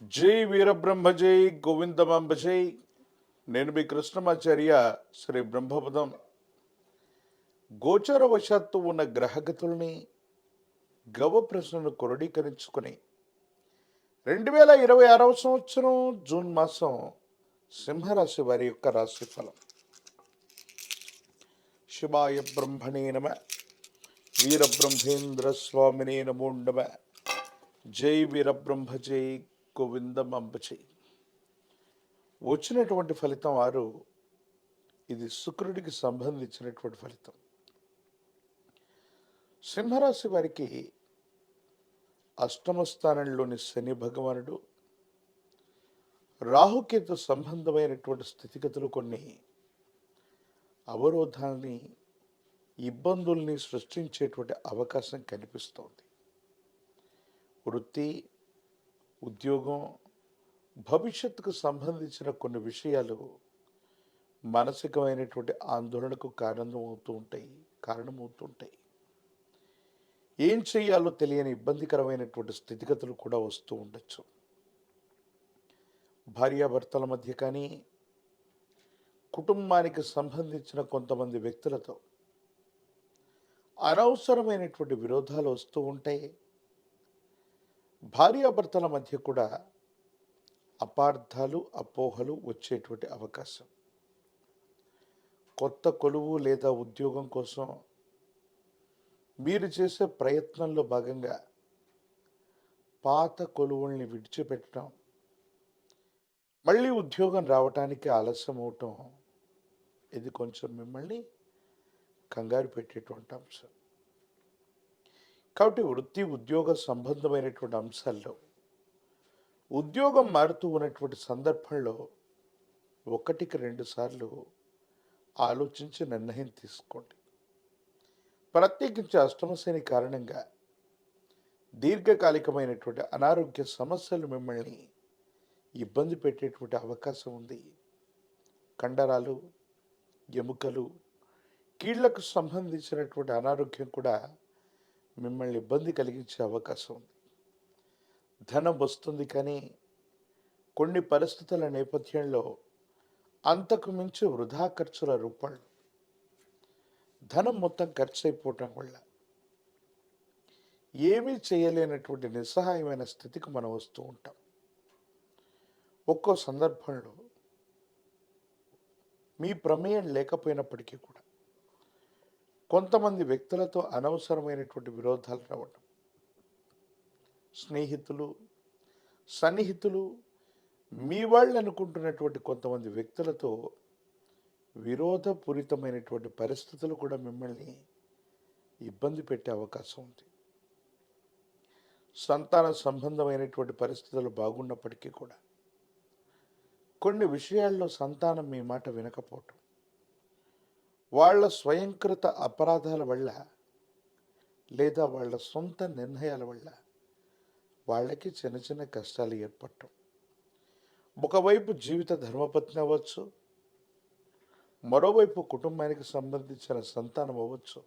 జై వీరబ్రహ్మ జై గోవిందమాంబ జై. నేను మీ కృష్ణమాచార్య. శ్రీ బ్రహ్మపదం గోచరవశాత్తు ఉన్న గ్రహగతుల్ని గవ ప్రశ్నను క్రోడీకరించుకుని 2026 సంవత్సరం జూన్ మాసం సింహరాశి వారి యొక్క రాశి ఫలం. శివాయ బ్రహ్మణే నమ. వీరబ్రహ్మేంద్ర స్వామినే నమో నమ. జై వీరబ్రహ్మ జై గోవిందమాంబ జై. వచ్చినటువంటి ఫలితం 6. ఇది శుక్రుడికి సంబంధించినటువంటి ఫలితం. సింహరాశి వారికి అష్టమ స్థానంలోని శని భగవానుడు రాహుకేతు సంబంధమైనటువంటి స్థితిగతులు కొన్ని అవరోధాలని, ఇబ్బందుల్ని సృష్టించేటువంటి అవకాశం కనిపిస్తోంది. వృత్తి, ఉద్యోగం, భవిష్యత్తుకు సంబంధించిన కొన్ని విషయాలు మానసికమైనటువంటి ఆందోళనకు కారణమవుతుంటాయి. ఏం చేయాలో తెలియని ఇబ్బందికరమైనటువంటి స్థితిగతులు కూడా వస్తూ ఉండొచ్చు. భార్యాభర్తల మధ్య కానీ, కుటుంబానికి సంబంధించిన కొంతమంది వ్యక్తులతో అనవసరమైనటువంటి విరోధాలు వస్తూ ఉంటాయి. భార్యాభర్తల మధ్య కూడా అపార్థాలు, అపోహలు వచ్చేటువంటి అవకాశం. కొత్త కొలువు లేదా ఉద్యోగం కోసం మీరు చేసే ప్రయత్నంలో భాగంగా పాత కొలువుల్ని విడిచిపెట్టడం, మళ్ళీ ఉద్యోగం రావటానికి ఆలస్యం అవటం, ఇది కొంచెం మిమ్మల్ని కంగారు పెట్టేటువంటి అంశం. కాబట్టి వృత్తి, ఉద్యోగ సంబంధమైనటువంటి అంశాల్లో ఉద్యోగం మారుతూ ఉన్నటువంటి సందర్భంలో 1కి 2 సార్లు ఆలోచించి నిర్ణయం తీసుకోండి. ప్రత్యేకించి అష్టమశని కారణంగా దీర్ఘకాలికమైనటువంటి అనారోగ్య సమస్యలు మిమ్మల్ని ఇబ్బంది పెట్టేటువంటి అవకాశం ఉంది. కండరాలు, ఎముకలు, కీళ్లకు సంబంధించినటువంటి అనారోగ్యం కూడా మిమ్మల్ని ఇబ్బంది కలిగించే అవకాశం ఉంది. ధనం వస్తుంది, కానీ కొన్ని పరిస్థితుల నేపథ్యంలో అంతకు మించి వృధా ఖర్చుల రూపంలో ధనం మొత్తం ఖర్చు అయిపోవటం వల్ల ఏమీ చేయలేనటువంటి నిస్సహాయమైన స్థితికి మనం వస్తూ ఉంటాం. ఒక్కో సందర్భంలో మీ ప్రమేయం లేకపోయినప్పటికీ కూడా కొంతమంది వ్యక్తులతో అనవసరమైనటువంటి విరోధాలు రావడం, స్నేహితులు, సన్నిహితులు, మీ వాళ్ళు అనుకుంటున్నటువంటి కొంతమంది వ్యక్తులతో విరోధపూరితమైనటువంటి పరిస్థితులు కూడా మిమ్మల్ని ఇబ్బంది పెట్టే అవకాశం ఉంది. సంతాన సంబంధమైనటువంటి పరిస్థితులు బాగున్నప్పటికీ కూడా కొన్ని విషయాల్లో సంతానం మీ మాట వినకపోవటం, వాళ్ళ స్వయంకృత అపరాధాల వల్ల లేదా వాళ్ళ సొంత నిర్ణయాల వల్ల వాళ్ళకి చిన్న చిన్న కష్టాలు ఏర్పడటం. ఒకవైపు జీవిత ధర్మపత్ని అవ్వచ్చు, మరోవైపు కుటుంబానికి సంబంధించిన సంతానం అవ్వచ్చు.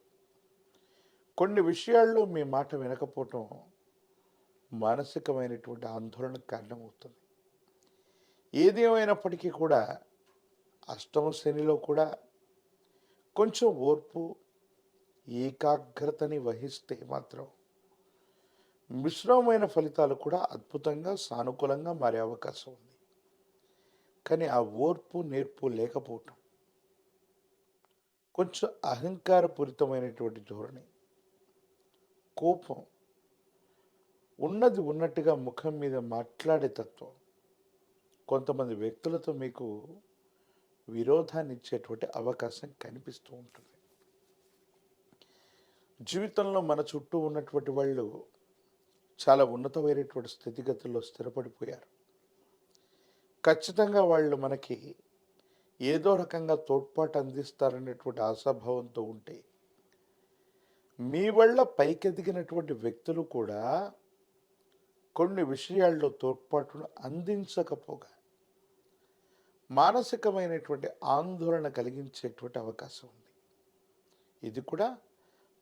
కొన్ని విషయాల్లో మీ మాట వినకపోవటం మానసికమైనటువంటి ఆందోళనకు కారణమవుతుంది. ఏది ఏమైనప్పటికీ కూడా అష్టమ శనిలో కూడా కొంచెం ఓర్పు, ఏకాగ్రతని వహిస్తే మాత్రం మిశ్రమమైన ఫలితాలు కూడా అద్భుతంగా, సానుకూలంగా మారే అవకాశం ఉంది. కానీ ఆ ఓర్పు, నేర్పు లేకపోవటం, కొంచెం అహంకారపూరితమైనటువంటి ధోరణి, కోపం, ఉన్నది ఉన్నట్టుగా ముఖం మీద మాట్లాడే తత్వం కొంతమంది వ్యక్తులతో మీకు విరోధాన్ని ఇచ్చేటువంటి అవకాశం కనిపిస్తూ ఉంటుంది. జీవితంలో మన చుట్టూ ఉన్నటువంటి వాళ్ళు చాలా ఉన్నతమైనటువంటి స్థితిగతుల్లో స్థిరపడిపోయారు. ఖచ్చితంగా వాళ్ళు మనకి ఏదో రకంగా తోడ్పాటు అందిస్తారనేటువంటి ఆశాభావంతో ఉంటే, మీ వల్ల పైకెదిగినటువంటి వ్యక్తులు కూడా కొన్ని విషయాల్లో తోడ్పాటును అందించకపోగా మానసికమైనటువంటి ఆందోళన కలిగించేటువంటి అవకాశం ఉంది. ఇది కూడా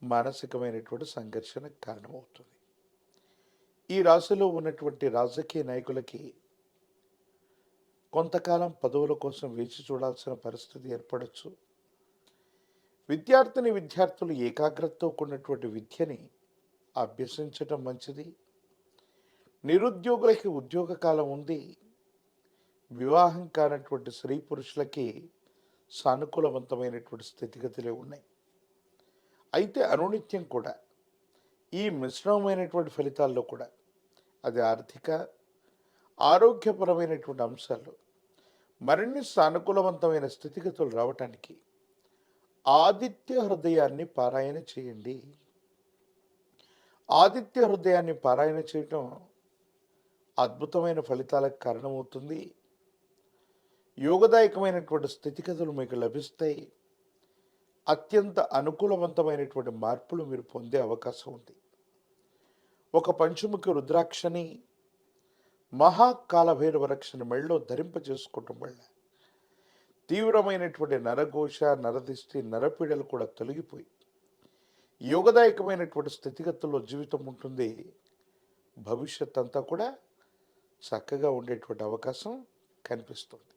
మానసికమైనటువంటి సంఘర్షణకు కారణమవుతుంది. ఈ రాశిలో ఉన్నటువంటి రాజకీయ నాయకులకి కొంతకాలం పదవుల కోసం వేచి చూడాల్సిన పరిస్థితి ఏర్పడొచ్చు. విద్యార్థులు ఏకాగ్రతతో కూడినటువంటి విద్యని అభ్యసించటం మంచిది. నిరుద్యోగులకి ఉద్యోగ కాలం ఉంది. వివాహం కానటువంటి స్త్రీ పురుషులకి సానుకూలవంతమైనటువంటి స్థితిగతులే ఉన్నాయి. అయితే అనునిత్యం కూడా ఈ మిశ్రమమైనటువంటి ఫలితాల్లో కూడా అది ఆర్థిక, ఆరోగ్యపరమైనటువంటి అంశాలు మరిన్ని సానుకూలవంతమైన స్థితిగతులు రావటానికి ఆదిత్య హృదయాన్ని పారాయణ చేయండి. ఆదిత్య హృదయాన్ని పారాయణ చేయటం అద్భుతమైన ఫలితాలకు కారణమవుతుంది. యోగదాయకమైనటువంటి స్థితిగతులు మీకు లభిస్తాయి. అత్యంత అనుకూలవంతమైనటువంటి మార్పులు మీరు పొందే అవకాశం ఉంది. ఒక పంచముఖి రుద్రాక్షని మహాకాలభైరవ రక్షణ మెళ్ళలో ధరింపజేసుకోవటం వల్ల తీవ్రమైనటువంటి నరఘోష, నరదిష్టి, నరపీడలు కూడా తొలగిపోయి యోగదాయకమైనటువంటి స్థితిగతుల్లో జీవితం ఉంటుంది. భవిష్యత్ అంతా కూడా చక్కగా ఉండేటువంటి అవకాశం కనిపిస్తుంది.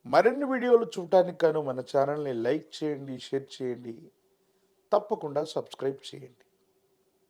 మరిన్ని వీడియోలు చూడటానికి గాను మన ఛానల్ని లైక్ చేయండి, షేర్ చేయండి, తప్పకుండా సబ్స్క్రైబ్ చేయండి.